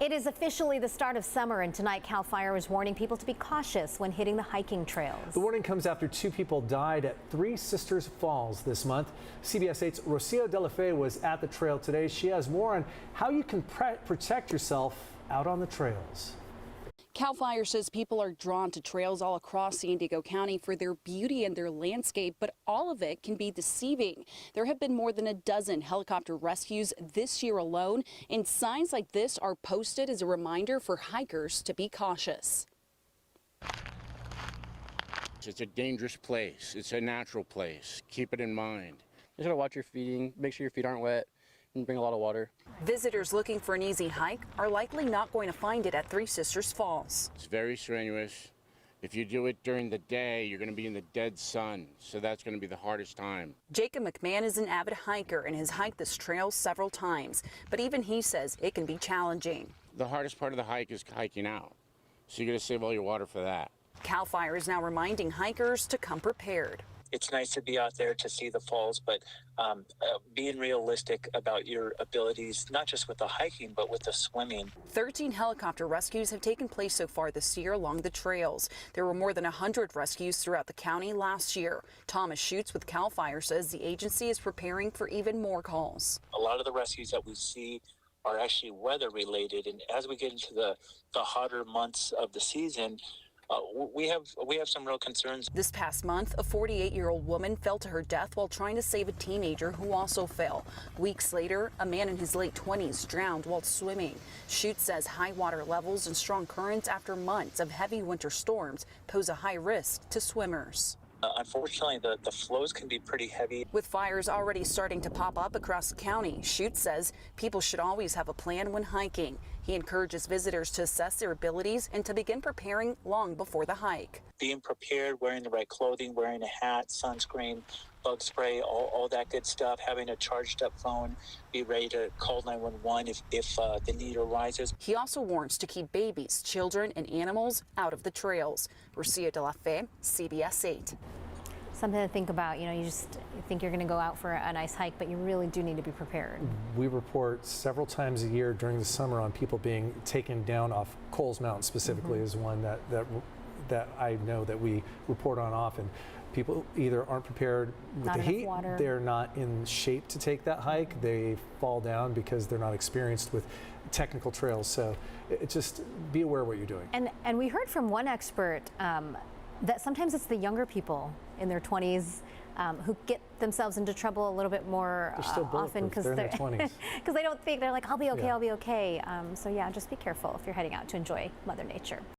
It is officially the start of summer, and tonight CAL FIRE is warning people to be cautious when hitting the hiking trails. The warning comes after 2 people died at Three Sisters Falls this month. CBS 8's Rocio De La Fe was at the trail today. She has more on how you can protect yourself out on the trails. CAL FIRE says people are drawn to trails all across San Diego County for their beauty and their landscape, but all of it can be deceiving. There have been more than a dozen helicopter rescues this year alone, and signs like this are posted as a reminder for hikers to be cautious. It's a dangerous place. It's a natural place. Keep it in mind. You gotta watch your feeding, make sure your feet aren't wet, and bring a lot of water. Visitors looking for an easy hike are likely not going to find it at Three Sisters Falls. It's very strenuous. If you do it during the day, you're going to be in the dead sun, so that's going to be the hardest time. Jacob McMahan is an avid hiker and has hiked this trail several times, but even he says it can be challenging. The hardest part of the hike is hiking out, so you're going to save all your water for that. CAL FIRE is now reminding hikers to come prepared. It's nice to be out there to see the falls, but being realistic about your abilities, not just with the hiking, but with the swimming. 13 helicopter rescues have taken place so far this year along the trails. There were more than 100 rescues throughout the county last year. Thomas Schutz with CAL FIRE says the agency is preparing for even more calls. A lot of the rescues that we see are actually weather related, and as we get into the hotter months of the season, we have some real concerns. This past month, a 48-year-old woman fell to her death while trying to save a teenager who also fell. Weeks later, a man in his late 20s drowned while swimming. Schutz says high water levels and strong currents after months of heavy winter storms pose a high risk to swimmers. Unfortunately, the flows can be pretty heavy. With fires already starting to pop up across the county, Schutz says people should always have a plan when hiking. He encourages visitors to assess their abilities and to begin preparing long before the hike. Being prepared, wearing the right clothing, wearing a hat, sunscreen, bug spray, all that good stuff, having a charged up phone, be ready to call 911 if the need arises. He also warns to keep babies, children, and animals out of the trails. Rocio De La Fe, CBS 8. Something to think about. You think you're going to go out for a nice hike, but you really do need to be prepared. We report several times a year during the summer on people being taken down off Coles Mountain specifically is one that I know that we report on often. People either aren't prepared with the heat, they're not in shape to take that hike, they fall down because they're not experienced with technical trails. So just be aware of what you're doing. And we heard from one expert that sometimes it's the younger people in their 20s who get themselves into trouble a little bit more often because they're in their 20s. Because they don't think, they're like, I'll be okay, I'll be okay. So yeah, just be careful if you're heading out to enjoy Mother Nature.